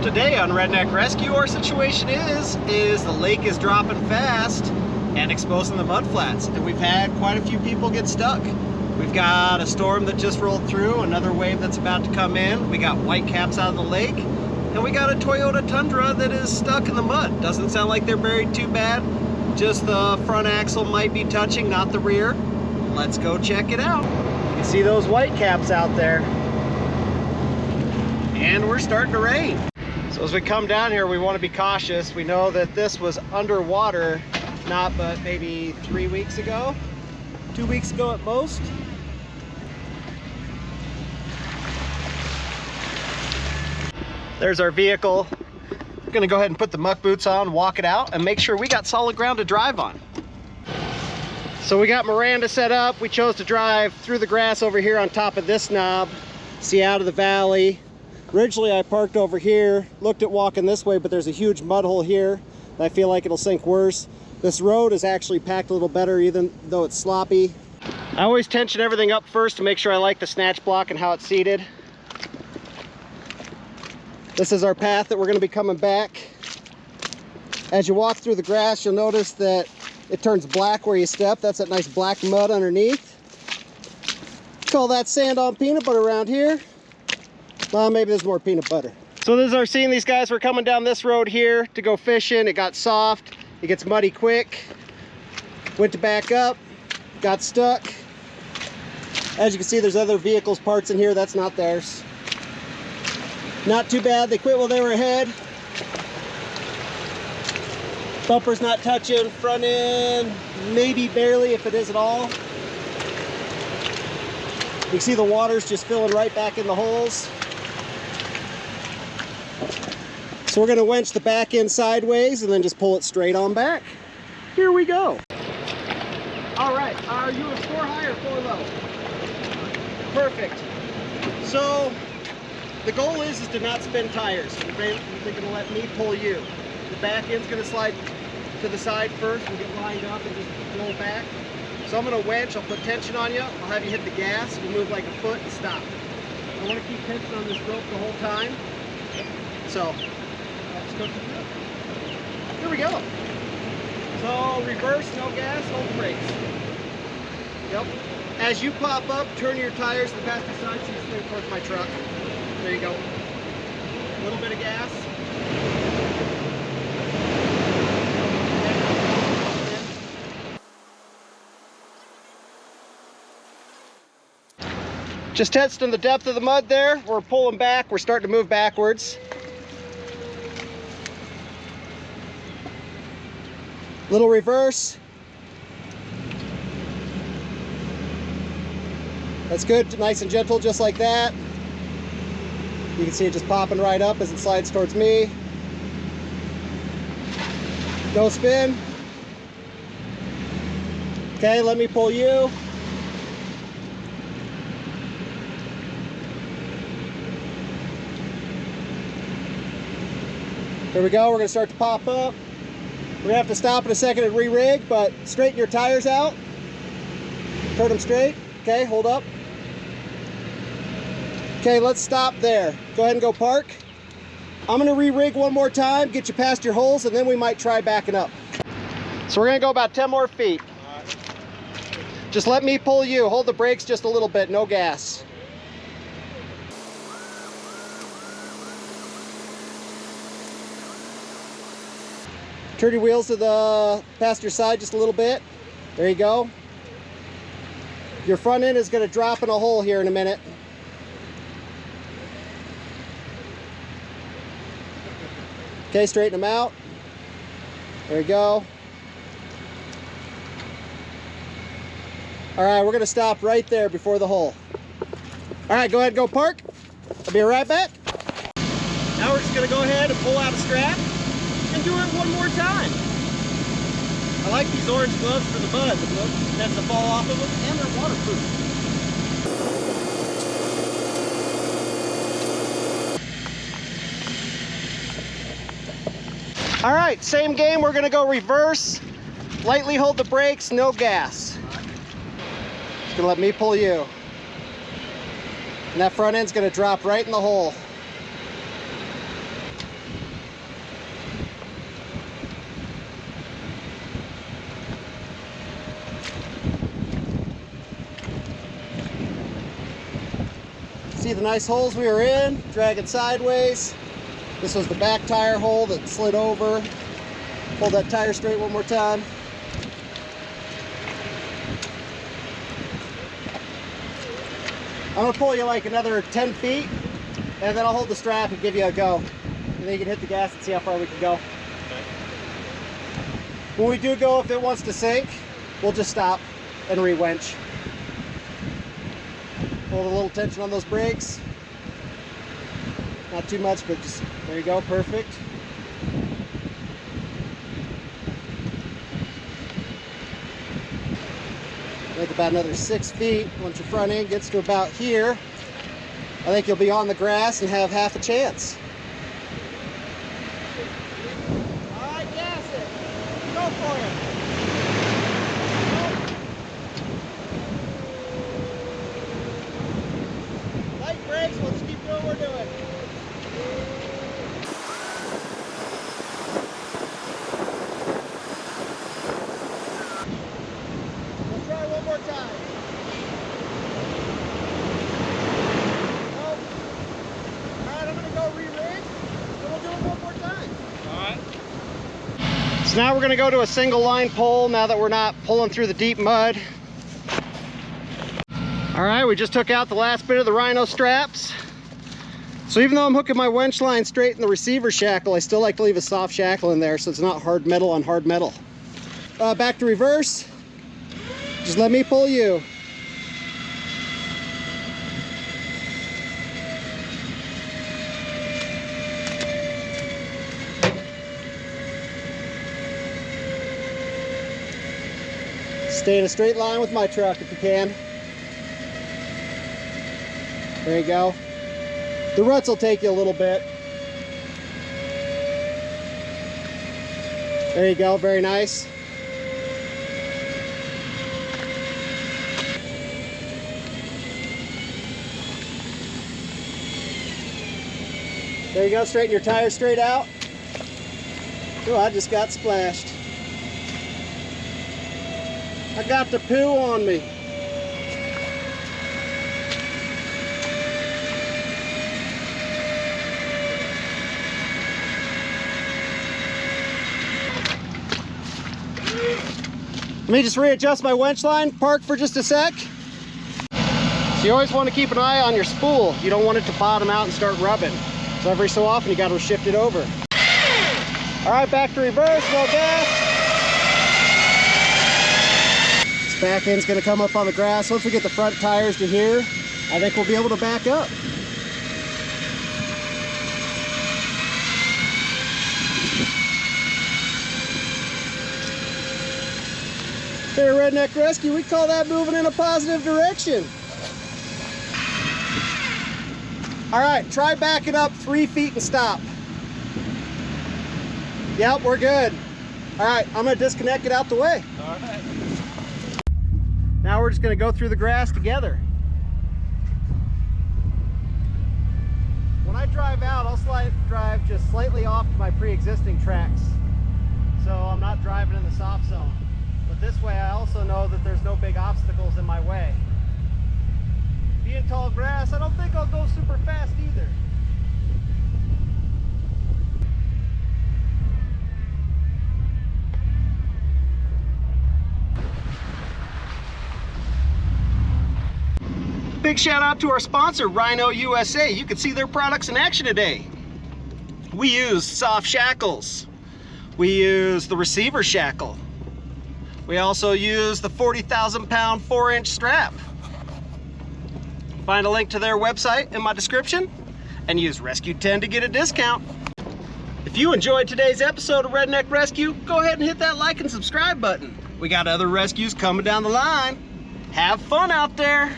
today on Redneck Rescue, our situation is the lake is dropping fast and exposing the mud flats, and we've had quite a few people get stuck. We've got a storm that just rolled through, another wave that's about to come in. We got white caps out of the lake, and we got a Toyota Tundra that is stuck in the mud. Doesn't sound like they're buried too bad. Just the front axle might be touching, not the rear. Let's go check it out. You can see those white caps out there. And we're starting to rain. So as we come down here, we want to be cautious. We know that this was underwater, not but maybe 3 weeks ago, 2 weeks ago at most. There's our vehicle. We're gonna go ahead and put the muck boots on, walk it out, and make sure we got solid ground to drive on. So we got Miranda set up. We chose to drive through the grass over here on top of this knob, see out of the valley. Originally I parked over here, looked at walking this way, but there's a huge mud hole here, and I feel like it'll sink worse. This road is actually packed a little better, even though it's sloppy. I always tension everything up first to make sure I like the snatch block and how it's seated. This is our path that we're going to be coming back. As you walk through the grass, you'll notice that it turns black where you step. That's that nice black mud underneath. Call that sand on peanut butter around here. Well, maybe there's more peanut butter. So this is our scene. These guys were coming down this road here to go fishing. It got soft. It gets muddy quick. Went to back up. Got stuck. As you can see, there's other vehicles parts in here. That's not theirs. Not too bad. They quit while they were ahead. Bumper's not touching. Front end, maybe barely, if it is at all. You can see the water's just filling right back in the holes. So we're going to winch the back end sideways and then just pull it straight on back. Here we go. All right, are you a 4 high or 4 low? Perfect. So the goal is to not spin tires. You're going to let me pull you. The back end's going to slide to the side first and get lined up and just roll back. So I'm going to winch, I'll put tension on you, I'll have you hit the gas, we'll move like a foot and stop. I want to keep tension on this rope the whole time. So let's go through it. Here we go. So reverse, no gas, hold the brakes. Yep. As you pop up, turn your tires to the passenger side so you swing towards my truck. There you go. A little bit of gas. Just testing the depth of the mud there. We're pulling back. We're starting to move backwards. Little reverse. That's good. Nice and gentle, just like that. You can see it just popping right up as it slides towards me. No spin. Okay, let me pull you. Here we go, we're gonna start to pop up. We're gonna have to stop in a second and re-rig, but straighten your tires out. Turn them straight. Okay, hold up. Okay, let's stop there. Go ahead and go park. I'm gonna re-rig one more time, get you past your holes, and then we might try backing up. So we're gonna go about 10 more feet. Just let me pull you. Hold the brakes just a little bit, no gas. Turn your wheels to the passenger side just a little bit. There you go. Your front end is going to drop in a hole here in a minute. Okay, straighten them out. There you go. All right, we're going to stop right there before the hole. All right, go ahead and go park. I'll be right back. Now we're just going to go ahead and pull out a strap and do it one more time. I like these orange gloves for the mud. The nets will fall off of them, and they're waterproof. All right, same game. We're gonna go reverse. Lightly hold the brakes, no gas. Just gonna let me pull you. And that front end's gonna drop right in the hole. See the nice holes we were in, drag it sideways. This was the back tire hole that slid over. Hold that tire straight one more time. I'm gonna pull you like another 10 feet, and then I'll hold the strap and give you a go. And then you can hit the gas and see how far we can go. Okay. When we do go, if it wants to sink, we'll just stop and re-winch. Hold a little tension on those brakes. Not too much, but just, there you go, perfect. Make about another 6 feet. Once your front end gets to about here, I think you'll be on the grass and have half a chance. All right, gas it. Go for it. Light brakes, we'll just keep doing what we're doing. Let's try one more time. Nope. All right, I'm gonna go re-rig, and we'll do it one more time. All right. So now we're gonna go to a single line pull now that we're not pulling through the deep mud. All right, we just took out the last bit of the rhino straps. So even though I'm hooking my winch line straight in the receiver shackle, I still like to leave a soft shackle in there so it's not hard metal on hard metal. Back to reverse. Just let me pull you. Stay in a straight line with my truck if you can. There you go. The ruts will take you a little bit. There you go, very nice. There you go, straighten your tires straight out. Oh, I just got splashed. I got the poo on me. Let me just readjust my winch line, park for just a sec. So you always want to keep an eye on your spool. You don't want it to bottom out and start rubbing. So every so often you got to shift it over. All right, back to reverse, no gas. This back end's going to come up on the grass. Once we get the front tires to here, I think we'll be able to back up. Here at Redneck Rescue, we call that moving in a positive direction. All right, try backing up 3 feet and stop. Yep, we're good. All right, I'm gonna disconnect it out the way. All right. Now we're just gonna go through the grass together. When I drive out, I'll drive just slightly off to my pre-existing tracks. So I'm not driving in the soft zone. But this way I also know that there's no big obstacles in my way. Being tall grass, I don't think I'll go super fast either. Big shout out to our sponsor, Rhino USA. You can see their products in action today. We use soft shackles. We use the receiver shackle. We also use the 40,000-pound 4-inch strap. Find a link to their website in my description and use Rescue 10 to get a discount. If you enjoyed today's episode of Redneck Rescue, go ahead and hit that like and subscribe button. We got other rescues coming down the line. Have fun out there.